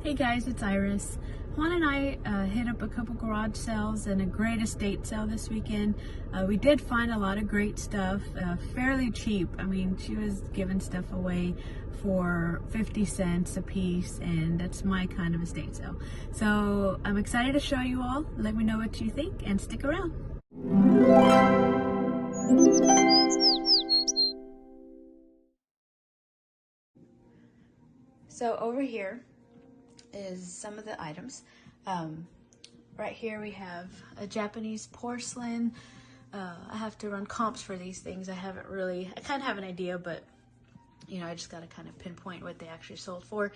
Hey guys, it's Iris. Juan and I hit up a couple garage sales and a great estate sale this weekend. We did find a lot of great stuff, fairly cheap. I mean, she was giving stuff away for 50 cents a piece, and that's my kind of estate sale. So I'm excited to show you all. Let me know what you think and stick around. So over here is some of the items. Right here we have a Japanese porcelain. I have to run comps for these things. I kind of have an idea, but I just got to kind of pinpoint what they actually sold for.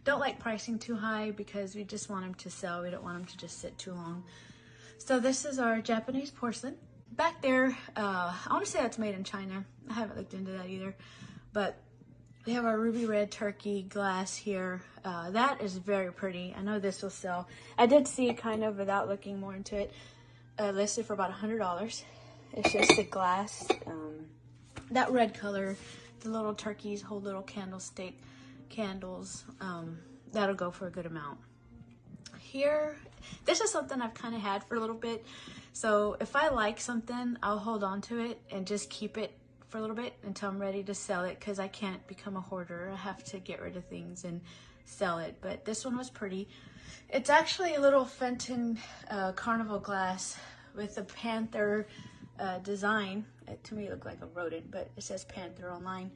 Don't like pricing too high because we just want them to sell. We don't want them to just sit too long. So this is our Japanese porcelain. Back there, I want to say that's made in China. I haven't looked into that either, but we have our ruby red turkey glass here. That is very pretty. I know this will sell. I did see it kind of, without looking more into it, listed for about $100. It's just the glass. That red color, the little turkeys hold little candlestick candles. That'll go for a good amount. Here, this is something I've kind of had for a little bit. So if I like something, I'll hold on to it and just keep it for a little bit until I'm ready to sell it, because I can't become a hoarder. I have to get rid of things and sell it. But this one was pretty. It's actually a little Fenton carnival glass with a panther design. To me it looked like a rodent, but it says panther online.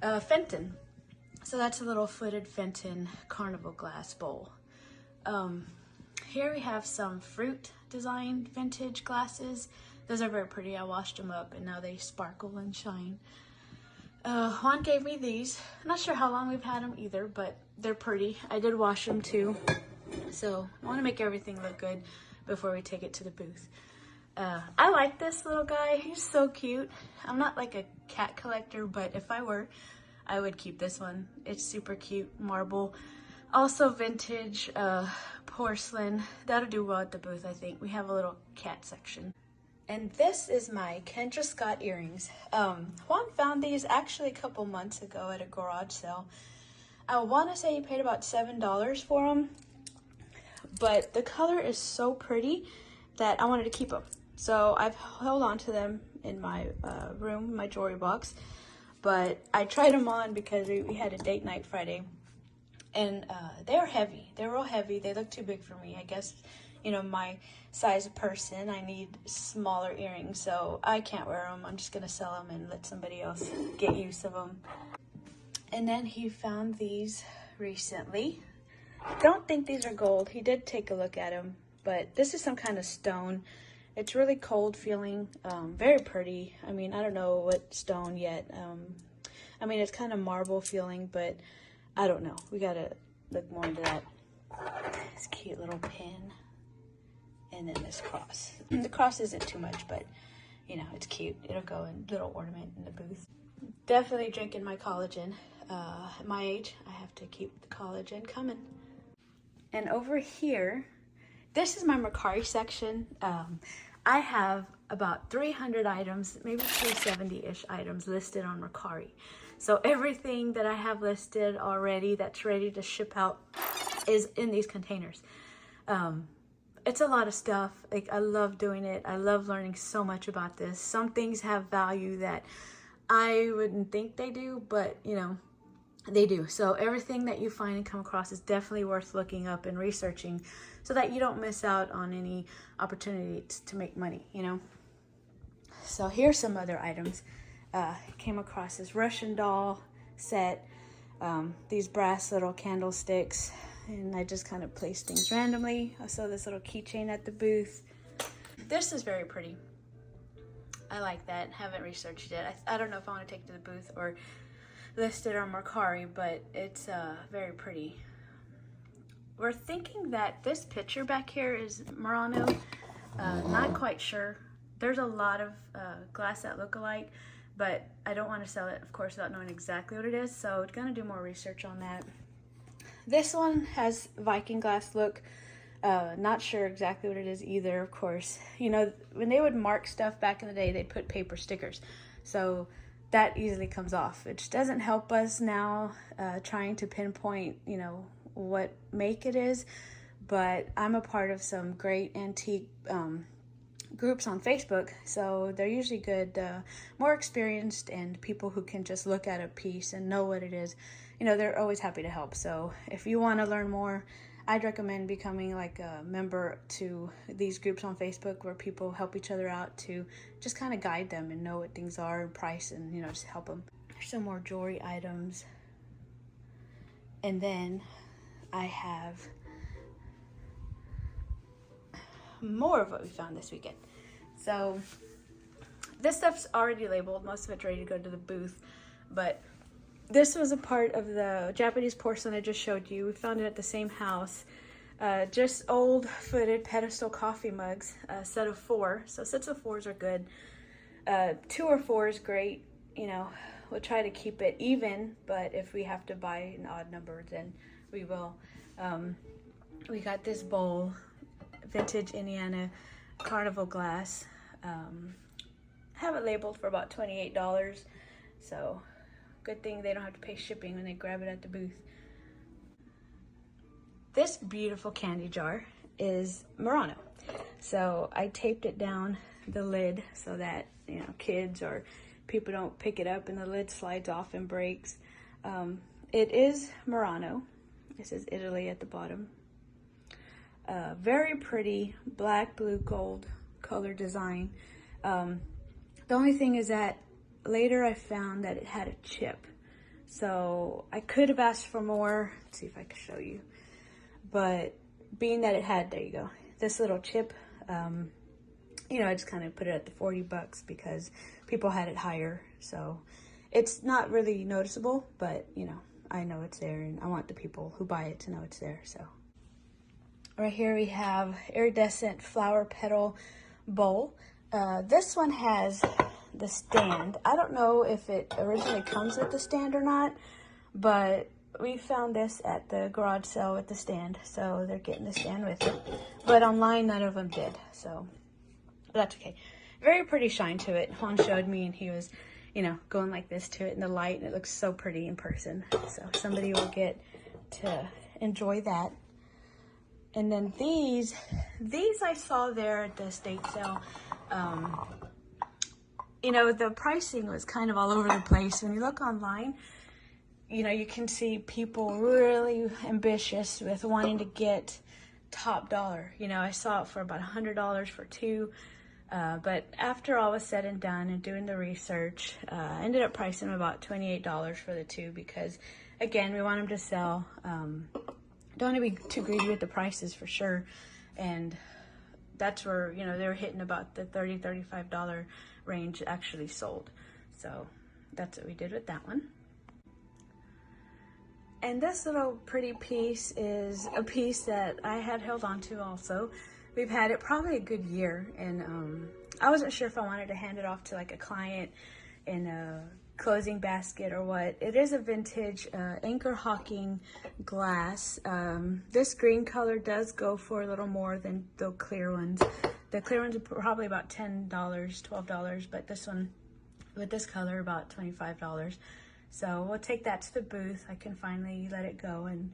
Fenton. So that's a little footed Fenton carnival glass bowl. Here we have some fruit designed vintage glasses. Those are very pretty. I washed them up and now they sparkle and shine. Juan gave me these. I'm not sure how long we've had them either, but they're pretty. I did wash them too. So I want to make everything look good before we take it to the booth. I like this little guy. He's so cute. I'm not like a cat collector, but if I were, I would keep this one. It's super cute. Marble. Also vintage porcelain. That'll do well at the booth, I think. We have a little cat section. And this is my Kendra Scott earrings. Juan found these actually a couple months ago at a garage sale. I want to say he paid about $7 for them, but the color is so pretty that I wanted to keep them. So I've held on to them in my room, my jewelry box, but I tried them on because we had a date night Friday, and they're heavy. They're real heavy. They look too big for me. I guess, my size of person, I need smaller earrings, so I can't wear them. I'm just gonna sell them and let somebody else get use of them. And then he found these recently. Don't think these are gold. He did take a look at them, but this is some kind of stone. It's really cold feeling, very pretty. I mean, I don't know what stone yet. I mean, it's kind of marble feeling, but I don't know. We gotta look more into that. This cute little pin. And then this cross. The cross isn't too much, but it's cute. It'll go in little ornament in the booth. Definitely drinking my collagen. At my age, I have to keep the collagen coming. And over here, this is my Mercari section. I have about 300 items, maybe 270-ish items listed on Mercari. So everything that I have listed already that's ready to ship out is in these containers. It's a lot of stuff. Like, I love doing it. I love learning so much about this. Some things have value that I wouldn't think they do, but they do. So everything that you find and come across is definitely worth looking up and researching so that you don't miss out on any opportunities to make money, So here's some other items. Came across this Russian doll set, these brass little candlesticks, and I just kind of placed things randomly. I saw this little keychain at the booth. This is very pretty. I like that. Haven't researched it. I don't know if I want to take it to the booth or list it on Mercari, but it's very pretty. We're thinking that this picture back here is Murano. Not quite sure. There's a lot of glass that look alike, but I don't want to sell it, of course, without knowing exactly what it is, so I'm gonna do more research on that. This one has Viking glass look. Not sure exactly what it is either, of course. When they would mark stuff back in the day, they'd put paper stickers. So that easily comes off, which doesn't help us now trying to pinpoint, what make it is, but I'm a part of some great antique groups on Facebook, so they're usually good, more experienced, and people who can just look at a piece and know what it is. You know, they're always happy to help. So if you want to learn more, I'd recommend becoming like a member to these groups on Facebook where people help each other out to just kind of guide them and know what things are and price, and, you know, just help them. There's some more jewelry items. And then I have more of what we found this weekend. So this stuff's already labeled. Most of it's ready to go to the booth, but this was a part of the Japanese porcelain I just showed you. We found it at the same house. Just old footed pedestal coffee mugs, a set of 4. So sets of 4s are good. 2 or 4 is great. You know, we'll try to keep it even, but if we have to buy an odd number, then we will. We got this bowl, vintage Indiana carnival glass. Have it labeled for about $28, so good thing they don't have to pay shipping when they grab it at the booth. This beautiful candy jar is Murano, so I taped it down the lid so that, you know, kids or people don't pick it up and the lid slides off and breaks. It is Murano. This is Italy at the bottom. Very pretty black, blue, gold color design. The only thing is that later I found that it had a chip. So I could have asked for more. Let's see if I can show you. But being that it had, there you go, this little chip, you know, I just kind of put it at the $40 because people had it higher. So it's not really noticeable, but, you know, I know it's there, and I want the people who buy it to know it's there. So right here we have iridescent flower petal bowl. This one has the stand. I don't know if it originally comes with the stand or not, but we found this at the garage sale with the stand, so they're getting the stand with it. But online, none of them did, so that's okay. Very pretty shine to it. Juan showed me, and he was, you know, going like this to it in the light, and it looks so pretty in person. So somebody will get to enjoy that. And then these I saw there at the estate sale. You know, the pricing was kind of all over the place. When you look online, you know, you can see people really ambitious with wanting to get top dollar. You know, I saw it for about $100 for 2. But after all was said and done and doing the research, I ended up pricing them about $28 for the 2 because, again, we want them to sell. Don't want to be too greedy with the prices for sure. And that's where, you know, they were hitting about the $30, $35 range actually sold. So that's what we did with that one. And this little pretty piece is a piece that I had held on to also. We've had it probably a good year, and I wasn't sure if I wanted to hand it off to like a client in a closing basket or what. It is a vintage anchor hawking glass. This green color does go for a little more than the clear ones. The clear ones are probably about $10, $12, but this one with this color about $25. So we'll take that to the booth. I can finally let it go and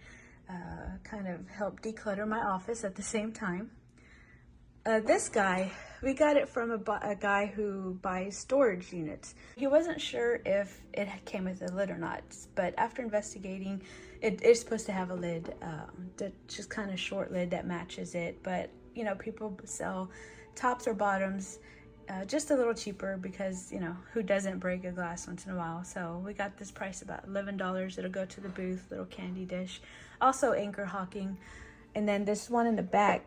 kind of help declutter my office at the same time. This guy, we got it from a guy who buys storage units. He wasn't sure if it came with a lid or not, but after investigating, it is supposed to have a lid, just kind of short lid that matches it. But, you know, people sell tops or bottoms just a little cheaper because, you know, who doesn't break a glass once in a while? So we got this price about $11. It'll go to the booth, little candy dish. Also anchor hawking. And then this one in the back,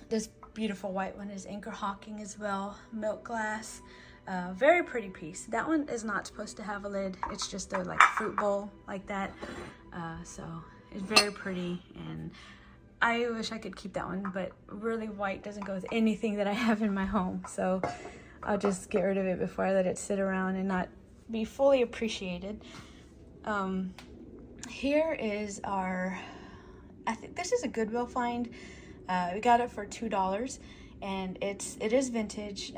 this beautiful white one is anchor hawking as well, milk glass. Very pretty piece. That one is not supposed to have a lid. It's just a like fruit bowl like that. So it's very pretty, and I wish I could keep that one, but really white doesn't go with anything that I have in my home. So I'll just get rid of it before I let it sit around and not be fully appreciated. Here is our, I think this is a Goodwill find. We got it for $2, and it is vintage,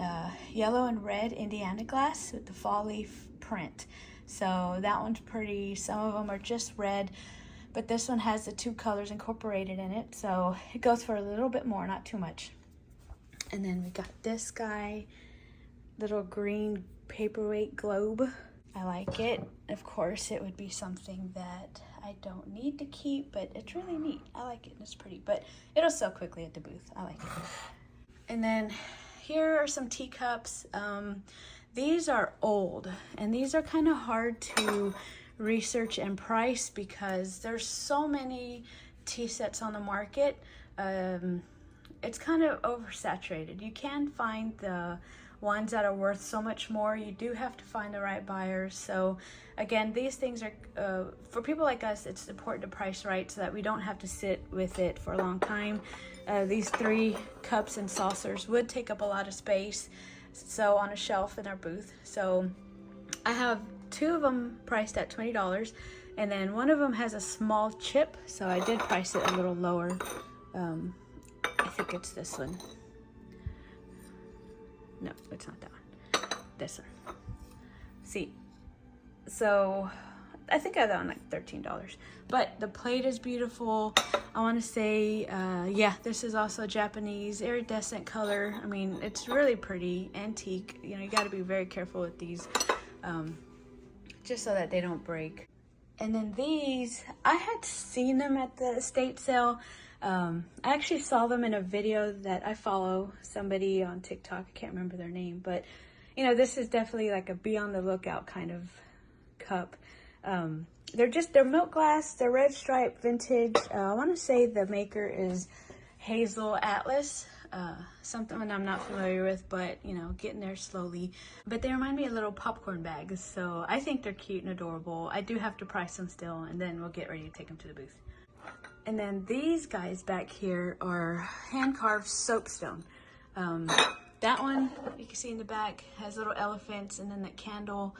yellow and red Indiana glass with the fall leaf print. So that one's pretty. Some of them are just red, but this one has the 2 colors incorporated in it, so it goes for a little bit more, not too much. And then we got this guy, little green paperweight globe. I like it. Of course, it would be something that I don't need to keep, but it's really neat. I like it. It's pretty, but it'll sell quickly at the booth. I like it. And then here are some teacups. These are old, and these are kind of hard to research and price because there's so many tea sets on the market. It's kind of oversaturated. You can find the ones that are worth so much more. You do have to find the right buyers. So again, these things are, for people like us, it's important to price right so that we don't have to sit with it for a long time. These 3 cups and saucers would take up a lot of space, so on a shelf in our booth. So I have 2 of them priced at $20, and then one of them has a small chip, so I did price it a little lower. I think it's this one. No, it's not that one. This one. See, so I think I got that one like $13. But the plate is beautiful. I want to say, yeah, this is also Japanese iridescent color. I mean, it's really pretty, antique. You know, you got to be very careful with these, just so that they don't break. And then these, I had seen them at the estate sale. I actually saw them in a video that I follow somebody on TikTok. I can't remember their name, but you know, this is definitely like a be on the lookout kind of cup. They're milk glass, they're red stripe vintage. I want to say the maker is Hazel Atlas, something I'm not familiar with, but you know, getting there slowly. But they remind me of little popcorn bags, so I think they're cute and adorable. I do have to price them still, and then we'll get ready to take them to the booth. And then these guys back here are hand-carved soapstone. That one, you can see in the back, has little elephants, and then that candle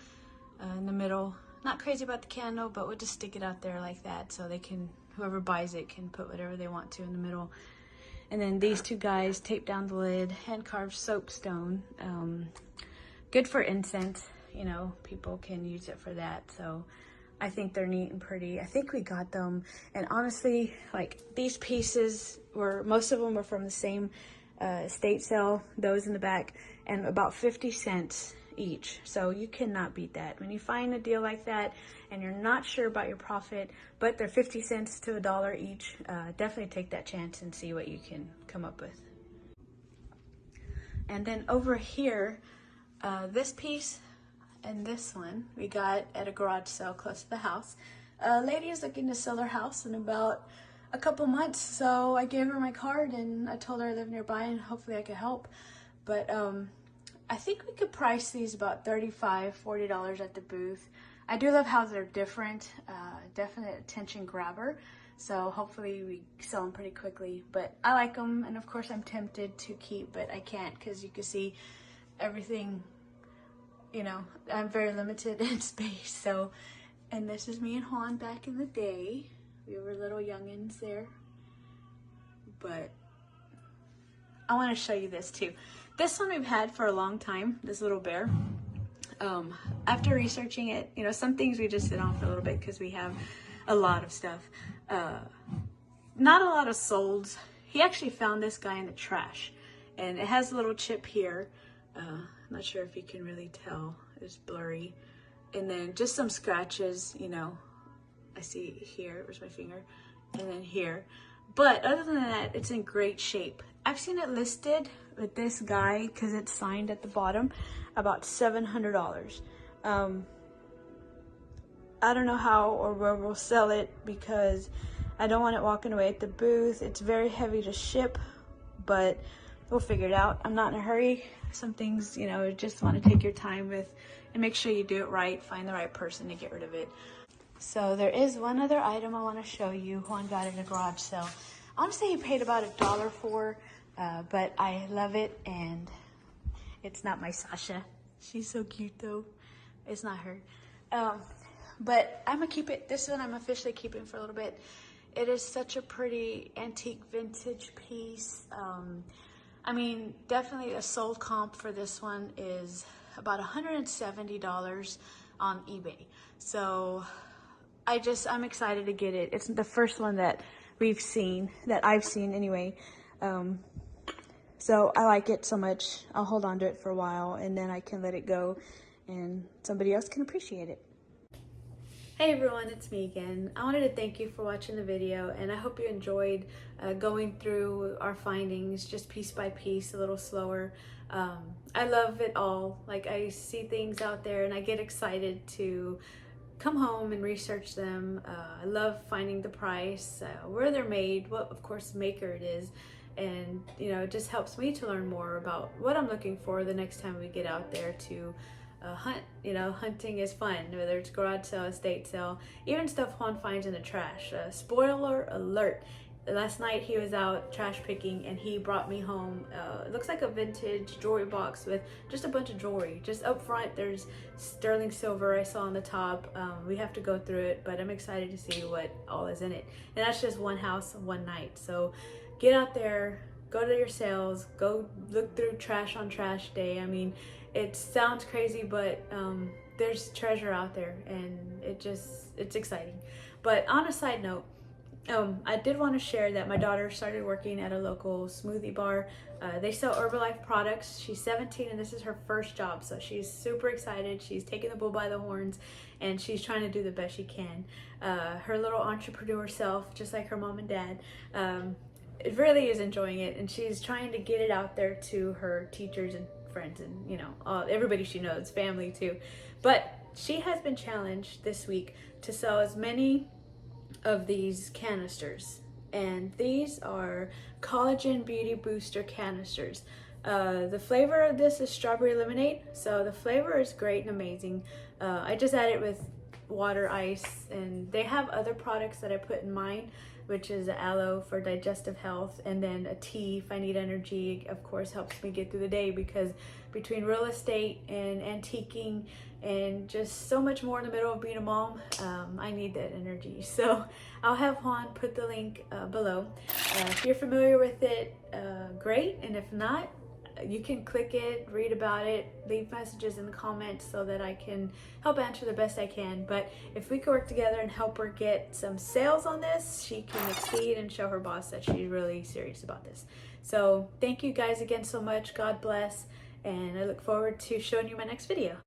in the middle. Not crazy about the candle, but we'll just stick it out there like that so they can, whoever buys it can put whatever they want to in the middle. And then these 2 guys tape down the lid, hand-carved soapstone. Good for incense, you know, people can use it for that. So I think they're neat and pretty. I think we got them, and honestly, like these pieces were, most of them were from the same estate sale, those in the back, and about 50 cents each. So you cannot beat that. When you find a deal like that and you're not sure about your profit, but they're 50 cents to $1 each, definitely take that chance and see what you can come up with. And then over here, this piece and this one we got at a garage sale close to the house. A lady is looking to sell her house in about a couple months, so I gave her my card and I told her I live nearby and hopefully I could help. But I think we could price these about $35, $40 at the booth. I do love how they're different, definite attention grabber, so hopefully we sell them pretty quickly. But I like them, and of course I'm tempted to keep, but I can't because you can see everything. You know, I'm very limited in space. So, and this is me and Juan back in the day. We were little youngins there. But I want to show you this too. This one we've had for a long time, this little bear. After researching it, you know, some things we just sit on for a little bit because we have a lot of stuff. Not a lot of solds. He actually found this guy in the trash, and it has a little chip here. Not sure if you can really tell, it's blurry. And then just some scratches, you know, I see here, where's my finger, and then here. But other than that, it's in great shape. I've seen it listed with this guy, because it's signed at the bottom, about $700. I don't know how or where we'll sell it because I don't want it walking away at the booth. It's very heavy to ship, but we'll figure it out. I'm not in a hurry. Some things, you know, just want to take your time with and make sure you do it right. Find the right person to get rid of it. So there is one other item I want to show you. Juan got it at a garage sale. I want to say he paid about $1 for, but I love it, and it's not my Sasha. She's so cute though. It's not her. But I'm gonna keep it. This one I'm officially keeping for a little bit. It is such a pretty antique vintage piece. I mean, definitely a sold comp for this one is about $170 on eBay. So I'm excited to get it. It's the first one that I've seen anyway. So I like it so much. I'll hold on to it for a while and then I can let it go and somebody else can appreciate it. Hey everyone, it's me again. I wanted to thank you for watching the video, and I hope you enjoyed going through our findings just piece by piece, a little slower. I love it all. Like, I see things out there and I get excited to come home and research them. I love finding the price, where they're made, what of course maker it is, and it just helps me to learn more about what I'm looking for the next time we get out there to hunt. Hunting is fun, whether it's garage sale, estate sale, even stuff Juan finds in the trash. Spoiler alert, last night he was out trash picking and he brought me home, it looks like a vintage jewelry box with just a bunch of jewelry. Just up front there's sterling silver I saw on the top. We have to go through it, but I'm excited to see what all is in it. And that's just one house, one night. So get out there, go to your sales, go look through trash on trash day. I mean, it sounds crazy, but there's treasure out there, and it's exciting. But on a side note, I did want to share that my daughter started working at a local smoothie bar. They sell Herbalife products. She's 17 and this is her first job, so she's super excited. She's taking the bull by the horns and she's trying to do the best she can. Her little entrepreneur self, just like her mom and dad, it really is enjoying it, and she's trying to get it out there to her teachers and friends and everybody she knows, family too. But she has been challenged this week to sell as many of these canisters, and these are collagen beauty booster canisters. The flavor of this is strawberry lemonade, so the flavor is great and amazing. I just add it with water, ice, and they have other products that I put in mine, which is aloe for digestive health, and then a tea if I need energy. Of course, helps me get through the day, because between real estate and antiquing and just so much more in the middle of being a mom, I need that energy. So I'll have Juan put the link below. If you're familiar with it, great, and if not, you can click it, read about it, leave messages in the comments so that I can help answer the best I can. But if we could work together and help her get some sales on this, she can exceed and show her boss that she's really serious about this. So thank you guys again so much. God bless, and I look forward to showing you my next video.